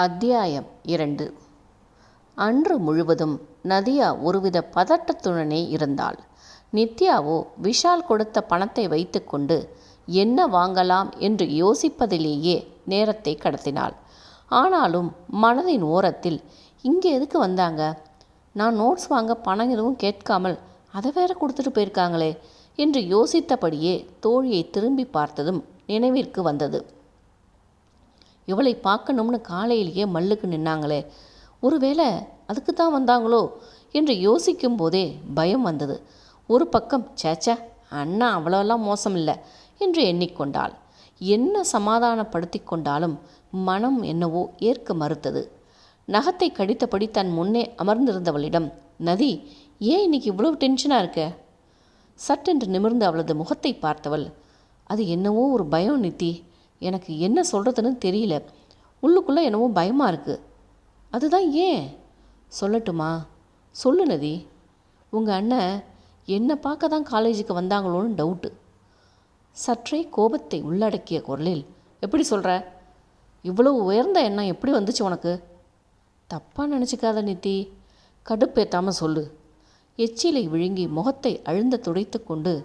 அத்தியாயம் 2. அன்று முழுவதும் நதியா ஒருவித பதட்டத்துடனே இருந்தாள். நித்யாவோ விஷால் கொடுத்த பணத்தை வைத்துக்கொண்டு என்ன வாங்கலாம் என்று யோசிப்பதிலேயே நேரத்தை கடத்தினாள். ஆனாலும் மனதின் ஓரத்தில் இங்கே எதுக்கு வந்தாங்க, நான் நோட்ஸ் வாங்க பணம் எதுவும் கேட்காமல் அதை வேற கொடுத்துட்டு போயிருக்காங்களே என்று யோசித்தபடியே தோழியை திரும்பி பார்த்ததும் நினைவிற்கு வந்தது. இவளை பார்க்கணும்னு காலையிலேயே மல்லுக்கு நின்னாங்களே, ஒருவேளை அதுக்கு தான் வந்தாங்களோ என்று யோசிக்கும் போதே பயம் வந்தது. ஒரு பக்கம் சேச்சா அண்ணா அவ்வளோலாம் மோசம் இல்லை என்று எண்ணிக்கொண்டாள். என்ன சமாதானப்படுத்தி கொண்டாலும் மனம் என்னவோ ஏற்க மறுத்தது. நகத்தை கடித்தபடி தன் முன்னே அமர்ந்திருந்தவளிடம், நதி, ஏன் இன்னைக்கு இவ்வளவு டென்ஷனாக இருக்க? சட்டென்று நிமிர்ந்து அவளது முகத்தை பார்த்தவள், அது என்னவோ ஒரு பயம் நித்தி, எனக்கு என்ன சொல்கிறதுன்னு தெரியல, உள்ளுக்குள்ளே என்னவோ பயமாக இருக்குது. அதுதான் ஏன் சொல்லட்டுமா? சொல்லு நதி. உங்கள் அண்ணன் என்னை பார்க்க தான் காலேஜுக்கு வந்தாங்களோன்னு டவுட்டு. சற்றே கோபத்தை உள்ளடக்கிய குரலில், எப்படி சொல்கிற? இவ்வளவு உயர்ந்த எண்ணம் எப்படி வந்துச்சு உனக்கு? தப்பாக நினச்சிக்காத நித்தி, கடுப்பேற்றாமல் சொல்லு. எச்சிலை விழுங்கி முகத்தை அழுந்த துடைத்து கொண்டு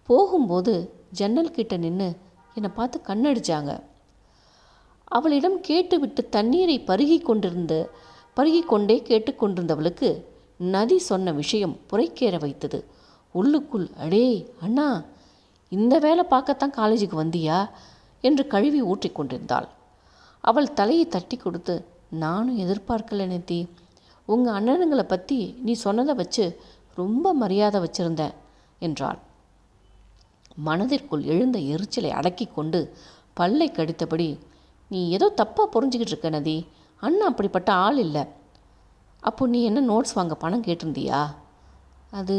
போகும்போது ஜன்னல் கிட்ட நின்று என்னை பார்த்து கண்ணடிச்சாங்க. அவளிடம் கேட்டுவிட்டு தண்ணீரை பருகி கொண்டே கேட்டுக்கொண்டிருந்தவளுக்கு நதி சொன்ன விஷயம் புரைக்கேற வைத்தது. உள்ளுக்குள், அடே அண்ணா, இந்த வேலை பார்க்கத்தான் காலேஜுக்கு வந்தியா என்று கழுவி ஊற்றி கொண்டிருந்தாள். அவள் தலையை தட்டி கொடுத்து, நானும் எதிர்பார்க்கல நித்தி, உங்கள் அண்ணனுங்களை பற்றி நீ சொன்னதை வச்சு ரொம்ப மரியாதை வச்சிருந்தேன் என்றாள். மனதிற்குள் எழுந்த எரிச்சலை அடக்கி கொண்டு பல்லை கடித்தபடி, நீ ஏதோ தப்பாக புரிஞ்சுக்கிட்டு இருக்க நதி, அண்ணா அப்படிப்பட்ட ஆள் இல்லை. அப்போ நீ என்ன நோட்ஸ் வாங்க பணம் கேட்டிருந்தியா? அது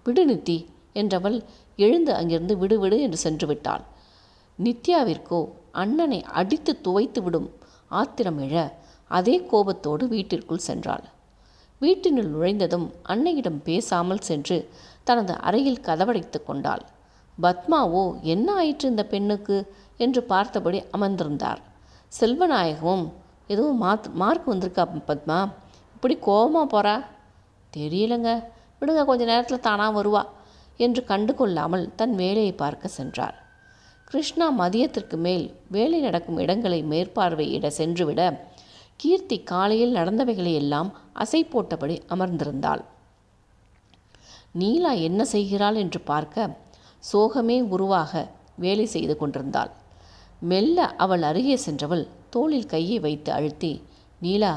விடு நித்தி என்றவள் எழுந்து அங்கிருந்து விடு விடு என்று சென்று விட்டாள். நித்யாவிற்கோ அண்ணனை அடித்து துவைத்து விடும் ஆத்திரம் எழ அதே கோபத்தோடு வீட்டிற்குள் சென்றாள். வீட்டினுள் நுழைந்ததும் அன்னையிடம் பேசாமல் சென்று தனது அறையில் கதவடைத்து கொண்டாள். பத்மாவோ என்ன ஆயிற்று இந்த பெண்ணுக்கு என்று பார்த்தபடி அமர்ந்திருந்தார். செல்வநாயகமும், எதுவும் மார்க் வந்திருக்கா பத்மா, இப்படி கோபமாக போகிறா? தெரியலங்க, விடுங்க, கொஞ்ச நேரத்தில் தானாக வருவா என்று கண்டு கொள்ளாமல் தன் வேலையை பார்க்க சென்றார். கிருஷ்ணா மதியத்திற்கு மேல் வேலை நடக்கும் இடங்களை மேற்பார்வையிட சென்றுவிட கீர்த்தி காலையில் நடந்தவைகளை எல்லாம் அசை போட்டபடி அமர்ந்திருந்தாள். நீலா என்ன செய்கிறாள் என்று பார்க்க சோகமே உருவாக வேலை செய்து கொண்டிருந்தாள். மெல்ல அவள் அருகே சென்றவள் தோளில் கையை வைத்து அழுத்தி, நீலா,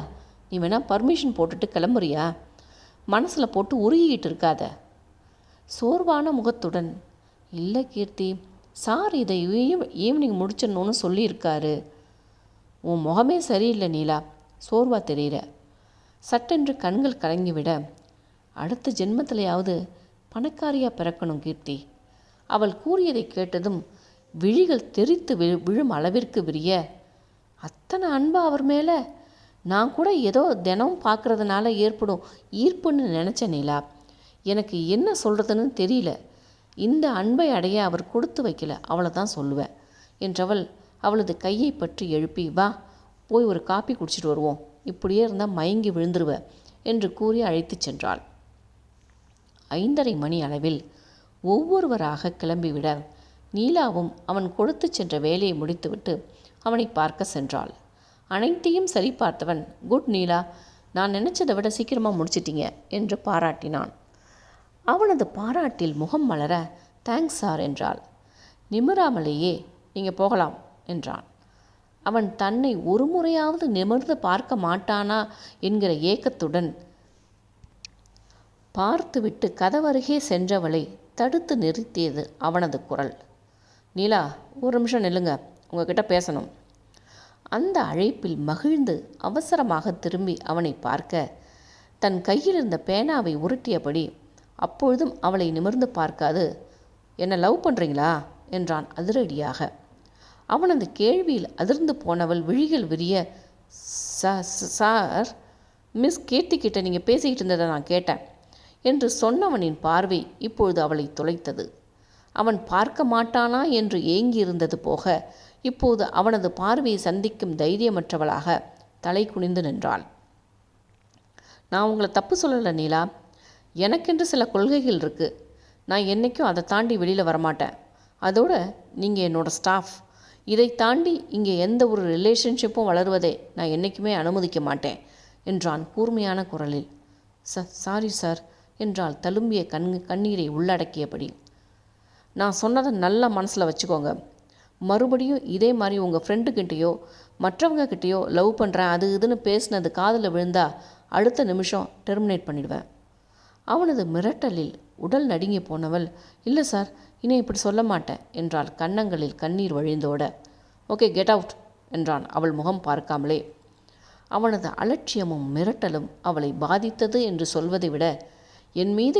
நீ வேணா பர்மிஷன் போட்டுட்டு கிளம்புறியா? மனசில் போட்டு உருகிக்கிட்டு இருக்காத. சோர்வான முகத்துடன், இல்லை கீர்த்தி, சார் இதை ஈவினிங் முடிச்சிடணும்னு சொல்லியிருக்காரு. உன் முகமே சரியில்லை நீலா, சோர்வா தெரிகிற. சட்டென்று கண்கள் கலங்கிவிட, அடுத்த ஜென்மத்திலையாவது பணக்காரியாக பிறக்கணும் கீர்த்தி. அவள் கூறியதை கேட்டதும் விழிகள் தெரித்து விழும் அளவிற்கு விரிய, அத்தனை அன்பா அவர் மேலே? நான் கூட ஏதோ தினம் பார்க்குறதுனால ஏற்படும் ஈர்ப்புன்னு நினச்சேன் நீலா. எனக்கு என்ன சொல்கிறதுன்னு தெரியல. இந்த அன்பை அடைய அவர் கொடுத்து வைக்கல, அவளை தான் சொல்லுவேன் என்றவள் அவளது கையை பற்றி எழுப்பி, வா போய் ஒரு காப்பி குடிச்சிட்டு வருவோம், இப்படியே இருந்தால் மயங்கி விழுந்துருவ என்று கூறி அழைத்து சென்றாள். 5:30 மணி அளவில் ஒவ்வொருவராக கிளம்பிவிட நீலாவும் அவன் கொடுத்து சென்ற வேலையை முடித்துவிட்டு அவனை பார்க்க சென்றாள். அனைத்தையும் சரி பார்த்தவன், குட் நீலா, நான் நினச்சதை விட சீக்கிரமாக முடிச்சிட்டீங்க என்று பாராட்டினான். அவனது பாராட்டில் முகம் மலர, தேங்க்ஸ் சார் என்றாள். நிமிராமலேயே, நீங்கள் போகலாம் என்றான். அவன் தன்னை ஒரு முறையாவது நிமிர்ந்து பார்க்க மாட்டானா என்கிற ஏக்கத்துடன் பார்த்துவிட்டு கதவருகே சென்றவளை தடுத்து நிறுத்தியது அவனது குரல். நீலா, ஒரு நிமிஷம் நில்லுங்க, உங்ககிட்ட பேசணும். அந்த அழைப்பில் மகிழ்ந்து அவசரமாக திரும்பி அவனை பார்க்க தன் கையில் இருந்த பேனாவை உருட்டியபடி அப்பொழுதும் அவளை நிமிர்ந்து பார்க்காது, என்ன லவ் பண்ணுறீங்களா என்றான் அதிரடியாக. அவனது கேள்வியில் அதிர்ந்து போனவள் விழிகள் விரிய, சார், மிஸ் கீர்த்தி கிட்ட நீங்கள் பேசிக்கிட்டு இருந்ததை நான் கேட்டேன் என்று சொன்னவனின் பார்வை இப்பொழுது அவளை துளைத்தது. அவன் பார்க்க மாட்டானா என்று ஏங்கியிருந்தது போக இப்போது அவனது பார்வையை சந்திக்கும் தைரியமற்றவளாக தலை குனிந்து நின்றாள். நான் உங்களை தப்பு சொல்லலை நீலா. எனக்கென்று சில கொள்கைகள் இருக்குது. நான் என்றைக்கும் அதை தாண்டி வெளியில் வரமாட்டேன். அதோடு நீங்கள் என்னோடய ஸ்டாஃப். இதை தாண்டி இங்கே எந்த ஒரு ரிலேஷன்ஷிப்பும் வளருவதை நான் என்றைக்குமே அனுமதிக்க மாட்டேன் என்றான் கூர்மையான குரலில். சாரி சார் என்றால் தழும்பிய கண்ணீரை உள்ளடக்கியபடி. நான் சொன்னதை நல்ல மனசில் வச்சுக்கோங்க. மறுபடியும் இதே மாதிரி உங்கள் ஃப்ரெண்டுக்கிட்டேயோ மற்றவங்க கிட்டேயோ லவ் பண்ணுறேன் அது இதுன்னு பேசினது காதில் விழுந்தா அடுத்த நிமிஷம் டெர்மினேட் பண்ணிடுவேன். அவனது மிரட்டலில் உடல் நடுங்கி போனவள், இல்லை சார், இனி இப்படி சொல்ல மாட்டேன் என்றாள் கன்னங்களில் கண்ணீர் வழிந்தோட. ஓகே, கெட் அவுட் என்றான் அவள் முகம் பார்க்காமலே. அவனது அலட்சியமும் மிரட்டலும் அவளை பாதித்தது என்று சொல்வதை விட என் மீது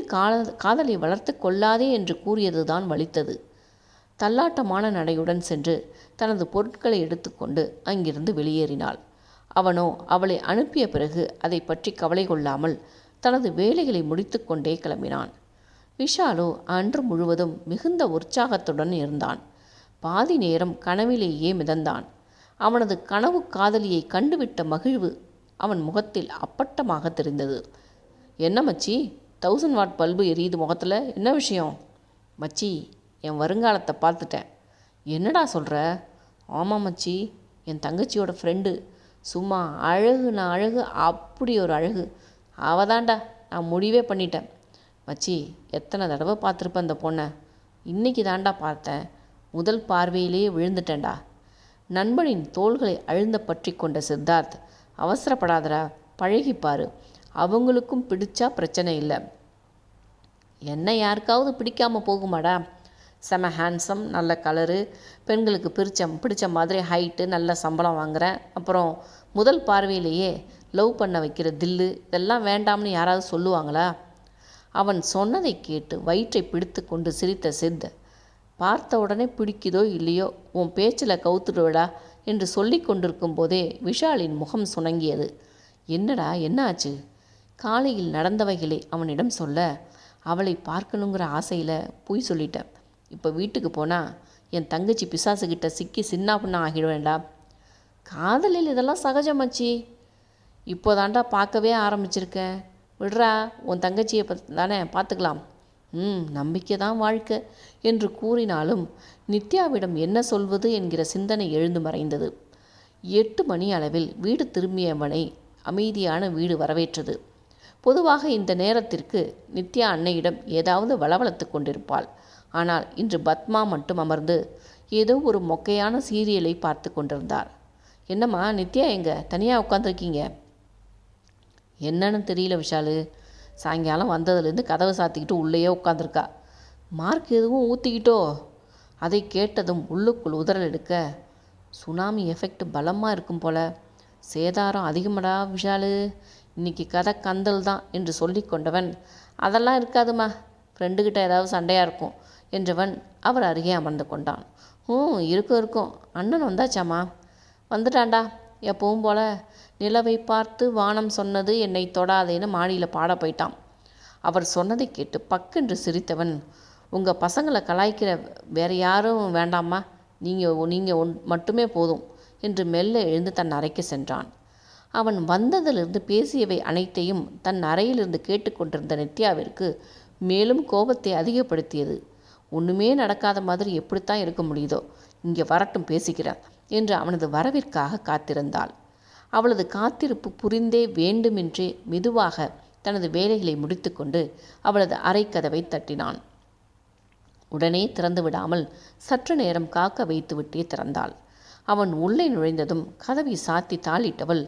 காதலை வளர்த்து கொள்ளாதே என்று கூறியதுதான் வலித்தது. தள்ளாட்டமான நடையுடன் சென்று தனது பொருட்களை எடுத்துக்கொண்டு அங்கிருந்து வெளியேறினாள். அவனோ அவளை அனுப்பிய பிறகு அதை பற்றி கவலை கொள்ளாமல் தனது வேலைகளை முடித்து கொண்டே கிளம்பினான். விஷாலோ அன்று முழுவதும் மிகுந்த உற்சாகத்துடன் இருந்தான். பாதி நேரம் கனவிலேயே மிதந்தான். அவனது கனவு காதலியை கண்டுவிட்ட மகிழ்வு அவன் முகத்தில் அப்பட்டமாக தெரிந்தது. என்ன மச்சி, 1000 வாட் பல்பு எரியுது முகத்தில், என்ன விஷயம்? மச்சி, என் வருங்காலத்தை பார்த்துட்டேன். என்னடா சொல்கிற? ஆமாம் மச்சி, என் தங்கச்சியோட ஃப்ரெண்டு. சும்மா அழகுனா அழகு, அப்படி ஒரு அழகு. அவதாண்டா, நான் முடிவே பண்ணிட்டேன். மச்சி, எத்தனை தடவை பார்த்துருப்பேன் அந்த பொண்ணை. இன்றைக்கி தாண்டா பார்த்தேன். முதல் பார்வையிலேயே விழுந்துட்டேன்டா. நண்பனின் தோள்களை அழுந்த பற்றி கொண்ட சித்தார்த், அவசரப்படாதடா, பழகிப்பாரு. அவங்களுக்கும் பிடிச்சா பிரச்சனை இல்லை. என்ன யாருக்காவது பிடிக்காமல் போகுமாடா? செம ஹேண்ட்ஸம், நல்ல கலரு, பெண்களுக்கு பிடிச்ச மாதிரி ஹைட்டு, நல்ல சம்பளம் வாங்குகிறேன். அப்புறம் முதல் பார்வையிலேயே லவ் பண்ண வைக்கிற தில்லு, இதெல்லாம் வேண்டாம்னு யாராவது சொல்லுவாங்களா? அவன் சொன்னதை கேட்டு வயிற்றை பிடித்து கொண்டு சிரித்த சித், பார்த்த உடனே பிடிக்குதோ இல்லையோ உன் பேச்சில் கவுத்துடுவடா என்று சொல்லி கொண்டிருக்கும் போதே விஷாலின் முகம் சுணங்கியது. என்னடா, என்ன ஆச்சு? காலையில் நடந்தவைகளை அவனிடம் சொல்ல அவளை பார்க்கணுங்கிற ஆசையில் பொய் சொல்லிட்டேன். இப்போ வீட்டுக்கு போனால் என் தங்கச்சி பிசாசுக்கிட்ட சிக்கி சின்ன பின்னா ஆகிடுவேண்டா. காதலில் இதெல்லாம் சகஜமாச்சி. இப்போதாண்டா பார்க்கவே ஆரம்பிச்சிருக்கேன். விடுறா, உன் தங்கச்சியை தானே பார்த்துக்கலாம். நம்பிக்கை தான் வாழ்க்கை என்று கூறினாலும் நித்யாவிடம் என்ன சொல்வது என்கிற சிந்தனை எழுந்து மறைந்தது. 8 மணி அளவில் வீடு திரும்பியவனை அமைதியான வீடு வரவேற்றது. பொதுவாக இந்த நேரத்திற்கு நித்யா அன்னையிடம் ஏதாவது வளவளத்து கொண்டிருப்பாள். ஆனால் இன்று பத்மா மட்டும் அமர்ந்து ஏதோ ஒரு மொக்கையான சீரியலை பார்த்து கொண்டிருந்தார். என்னம்மா நித்யா, எங்க தனியாக உட்காந்துருக்கீங்க? என்னன்னு தெரியல விஷாலு, சாயங்காலம் வந்ததுலேருந்து கதவை சாத்திக்கிட்டு உள்ளேயே உட்காந்துருக்கா. மார்க் எதுவும் ஊற்றிக்கிட்டோ? அதை கேட்டதும் உள்ளுக்குள் உதறல் எடுக்க, சுனாமி எஃபெக்ட் பலமாக இருக்கும் போல, சேதாரம் அதிகமடா விஷாலு, இன்னைக்கு கதை கந்தல் தான் என்று சொல்லி கொண்டவன், அதெல்லாம் இருக்காதுமா, ஃப்ரெண்டுக்கிட்ட ஏதாவது சண்டையாக இருக்கும் என்றவன் அவர் அருகே அமர்ந்து கொண்டான். இருக்கும். அண்ணன் வந்தாச்சாம்மா? வந்துட்டான்டா, எப்பவும் போல நிலவை பார்த்து வானம் சொன்னது என்னை தொடாதேன்னு மாடியில் பாட போயிட்டான். அவர் சொன்னதை கேட்டு பக்கென்று சிரித்தவன், உங்கள் பசங்களை கலாய்க்கிற வேறு யாரும் வேண்டாமா, நீங்கள் மட்டுமே போதும் என்று மெல்ல எழுந்து தன் அறைக்கு சென்றான். அவன் வந்ததிலிருந்து பேசியவை அனைத்தையும் தன் அறையிலிருந்து கேட்டுக்கொண்டிருந்த நித்யாவிற்கு மேலும் கோபத்தை அதிகப்படுத்தியது. ஒன்றுமே நடக்காத மாதிரி எப்படித்தான் இருக்க முடியுதோ, இங்கே வரட்டும் பேசிக்கிறார் என்று அவனது வரவிற்காக காத்திருந்தாள். அவளது காத்திருப்பு புரிந்தே வேண்டுமென்றே மெதுவாக தனது வேலைகளை முடித்துக்கொண்டு அவளது அறை கதவை தட்டினான். உடனே திறந்து விடாமல் சற்று நேரம் காக்க வைத்துவிட்டே திறந்தாள். அவன் உள்ளே நுழைந்ததும் கதவை சாத்தி தாளிட்டவள்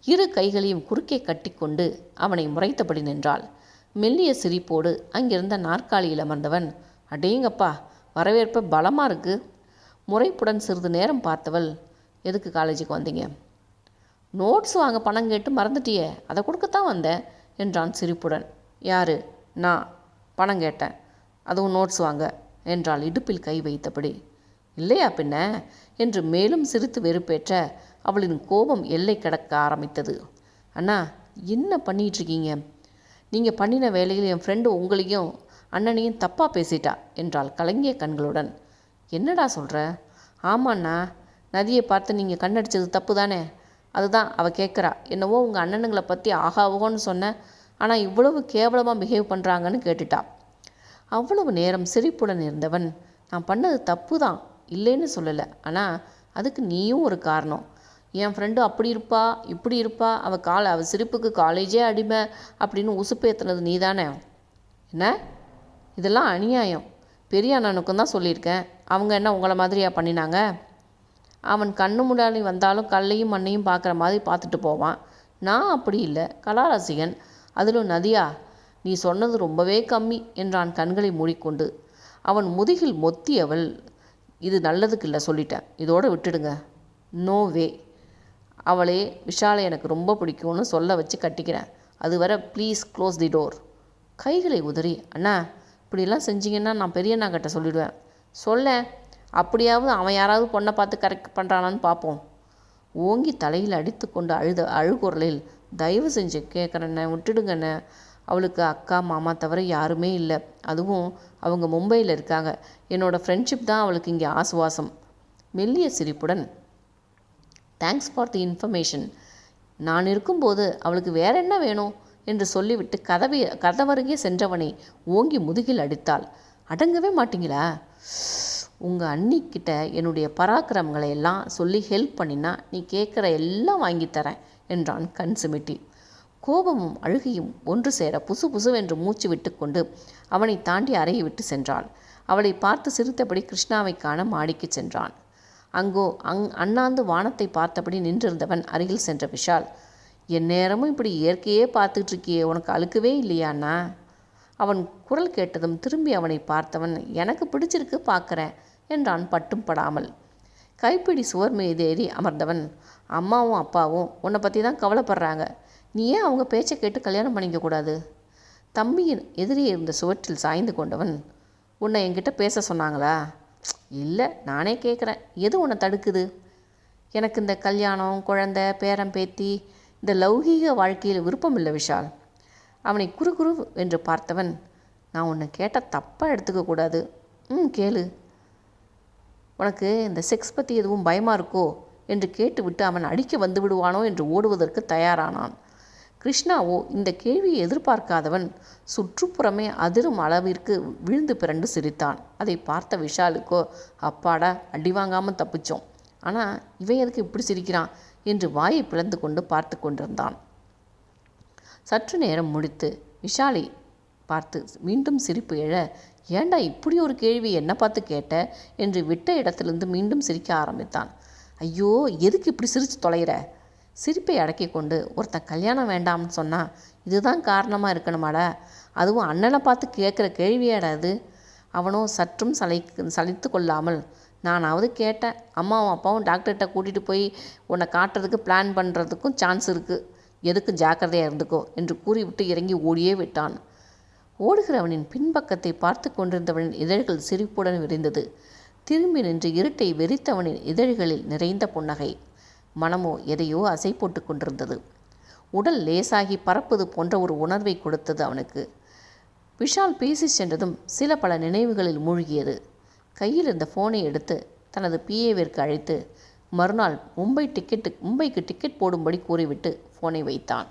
2 கைகளையும் குறுக்கே கட்டிக்கொண்டு அவனை முறைத்தபடி நின்றாள். மெல்லிய சிரிப்போடு அங்கிருந்த நாற்காலியில் அமர்ந்தவன், அடேங்கப்பா, வரவேற்ப பலமாக இருக்கு. முறைப்புடன் சிறிது நேரம் பார்த்தவள், எதுக்கு காலேஜுக்கு வந்தீங்க? நோட்ஸ் வாங்க பணம் கேட்டு மறந்துட்டியே, அதை கொடுக்கத்தான் வந்தேன் என்றான் சிரிப்புடன். யாரு? நான் பணம் கேட்டேன், அதுவும் நோட்ஸ் வாங்க என்றாள் இடுப்பில் கை வைத்தபடி. இல்லையா பின்ன என்று மேலும் சிரித்து வெறுப்பேற்ற அவளின் கோபம் எல்லை கடக்க ஆரம்பித்தது. அண்ணா, என்ன பண்ணிகிட்ருக்கீங்க? நீங்கள் பண்ணின வேலையில் என் ஃப்ரெண்டு உங்களையும் அண்ணனையும் தப்பாக பேசிட்டா என்றாள் கலங்கிய கண்களுடன். என்னடா சொல்கிற? ஆமாண்ணா, நதியை பார்த்து நீங்கள் கண்ணடிச்சது தப்பு தானே? அதுதான் அவள் கேட்குறா. என்னவோ உங்கள் அண்ணனுங்களை பற்றி ஆகாவோன்னு சொன்னேன், ஆனால் இவ்வளவு கேவலமாக பிஹேவ் பண்ணுறாங்கன்னு கேட்டுட்டா. அவ்வளவு நேரம் சிரிப்புடன் இருந்தவன், நான் பண்ணது தப்பு தான், இல்லைன்னு சொல்லலை. ஆனால் அதுக்கு நீயும் ஒரு காரணம். என் ஃப்ரெண்டு அப்படி இருப்பா இப்படி இருப்பா, அவள் சிரிப்புக்கு காலேஜே அடிமை அப்படின்னு உசுப்பேற்றுனது நீ தானே? என்ன? இதெல்லாம் அநியாயம். பெரிய அண்ணனுக்கும் தான் சொல்லியிருக்கேன். அவங்க என்ன உங்களை மாதிரியா பண்ணினாங்க? அவன் கண்ணு முன்னாடி வந்தாலும் கல்லையும் மண்ணையும் பார்க்குற மாதிரி பார்த்துட்டு போவான். நான் அப்படி இல்லை, கலாரசிகன். அதிலும் நதியா, நீ சொன்னது ரொம்பவே கம்மி என்றான் கண்களை மூடிக்கொண்டு. அவன் முதுகில் மொத்தியவள், இது நல்லதுக்கு இல்லை, சொல்லிட்டேன், இதோடு விட்டுடுங்க. No way. அவளே விஷாலை எனக்கு ரொம்ப பிடிக்கும்னு சொல்ல வச்சு கட்டிக்கிறேன். அதுவரை ப்ளீஸ் க்ளோஸ் தி டோர். கைகளை உதறி, அண்ணா இப்படிலாம் செஞ்சீங்கன்னா நான் பெரியண்ணா கிட்ட சொல்லிவிடுவேன். சொல்ல, அப்படியாவது அவன் யாராவது பொண்ணை பார்த்து கரெக்ட் பண்ணுறானான்னு பார்ப்போம். ஓங்கி தலையில் அடித்து கொண்டு அழுகுரலில், தயவு செஞ்சு கேட்குறேண்ணே, விட்டுடுங்கண்ணே. அவளுக்கு அக்கா மாமா தவிர யாருமே இல்லை. அதுவும் அவங்க மும்பையில் இருக்காங்க. என்னோடய ஃப்ரெண்ட்ஷிப் தான் அவளுக்கு இங்கே ஆசுவாசம். மெல்லிய சிரிப்புடன், தேங்க்ஸ் ஃபார் தி இன்ஃபர்மேஷன். நான் இருக்கும்போது அவளுக்கு வேற என்ன வேணும் என்று சொல்லிவிட்டு கதவருகே சென்றவனை ஓங்கி முதுகில் அடித்தாள். அடங்கவே மாட்டீங்களா? உங்கள் அண்ணிக்கிட்ட என்னுடைய பராக்கிரமங்களை எல்லாம் சொல்லி ஹெல்ப் பண்ணினா நீ கேட்குற எல்லாம் வாங்கித்தரேன் என்றான் கண் சிமிட்டி. கோபமும் அழுகையும் ஒன்று சேர புசு புசுவென்று மூச்சு விட்டு கொண்டு அவனை தாண்டி அறையை விட்டு சென்றாள். அவளை பார்த்து சிரித்தபடி கிருஷ்ணாவை காண மாடிக்கு சென்றான். அங்கோ அண்ணாந்து வானத்தை பார்த்தபடி நின்றிருந்தவன் அருகில் சென்ற விஷால், என் நேரமும் இப்படி இயற்கையே பார்த்துட்டு இருக்கியே, உனக்கு அழுக்கவே இல்லையாண்ணா? அவன் குரல் கேட்டதும் திரும்பி அவனை பார்த்தவன், எனக்கு பிடிச்சிருக்கு பார்க்குறேன் என்றான் பட்டும் படாமல். கைப்பிடி சுவர் மீது ஏறி அமர்ந்தவன், அம்மாவும் அப்பாவும் உன்னை பற்றி தான் கவலைப்படுறாங்க. நீ ஏன் அவங்க பேச்சை கேட்டு கல்யாணம் பண்ணிக்க கூடாது? தம்பியின் எதிரே இருந்த சுவற்றில் சாய்ந்து கொண்டவன், உன்னை என்கிட்ட பேச சொன்னாங்களா? இல்லை, நானே கேட்குறேன். எது உன்னை தடுக்குது? எனக்கு இந்த கல்யாணம், குழந்தை, பேரம் பேத்தி, இந்த லௌகீக வாழ்க்கையில் விருப்பம் இல்லை விஷால். அவனை குறு என்று பார்த்தவன், நான் உன்னை கேட்டால் தப்பாக எடுத்துக்கக்கூடாது. கேளு. உனக்கு இந்த செக்ஸ் பற்றி எதுவும் பயமாக இருக்கோ என்று கேட்டுவிட்டு அவன் அடிக்க வந்து விடுவானோ என்று ஓடுவதற்கு தயாரானான். கிருஷ்ணாவோ இந்த கேள்வியை எதிர்பார்க்காதவன் சுற்றுப்புறமே அதிரும் அளவிற்கு விழுந்து பிறண்டு சிரித்தான். அதை பார்த்த விஷாலுக்கோ, அப்பாடா அடி வாங்காமல் தப்பிச்சோம், ஆனால் இவன் எதுக்கு இப்படி சிரிக்கிறான் என்று வாயை பிளந்து கொண்டு பார்த்து கொண்டிருந்தான். சற்று நேரம் முடித்து விஷாலை பார்த்து மீண்டும் சிரிப்பு எழ, ஏண்டா இப்படி ஒரு கேள்வி என்ன பார்த்து கேட்ட என்று விட்ட இடத்திலிருந்து மீண்டும் சிரிக்க ஆரம்பித்தான். ஐயோ, எதுக்கு இப்படி சிரித்து தொலைகிற? சிரிப்பை அடக்கி கொண்டு, ஒருத்தன் கல்யாணம் வேண்டாம்னு சொன்னால் இதுதான் காரணமாக இருக்கணுமாடா? அதுவும் அண்ணனை பார்த்து கேட்குற கேள்வியாடா அது? அவனோ சற்றும் சலித்து கொள்ளாமல், நானாவது கேட்டேன், அம்மாவும் அப்பாவும் டாக்டர்கிட்ட கூட்டிகிட்டு போய் உன்னை காட்டுறதுக்கு பிளான் பண்ணுறதுக்கும் சான்ஸ் இருக்குது, எதுக்கும் ஜாக்கிரதையாக இருந்துக்கோ என்று கூறிவிட்டு இறங்கி ஓடியே விட்டான். ஓடுகிறவனின் பின்பக்கத்தை பார்த்து கொண்டிருந்தவனின் இதழ்கள் சிரிப்புடன் விரிந்தது. திரும்பி நின்று இருட்டை வெறித்தவனின் இதழ்களில் நிறைந்த புன்னகை. மனமோ எதையோ அசை போட்டு கொண்டிருந்தது. உடல் லேசாகி பறப்பது போன்ற ஒரு உணர்வை கொடுத்தது அவனுக்கு. விஷால் பேசி சென்றதும் சில பல நினைவுகளில் மூழ்கியது. கையில் இருந்த ஃபோனை எடுத்து தனது பிஏவிற்கு அழைத்து மறுநாள் மும்பைக்கு டிக்கெட் போடும்படி கூறிவிட்டு ஃபோனை வைத்தான்.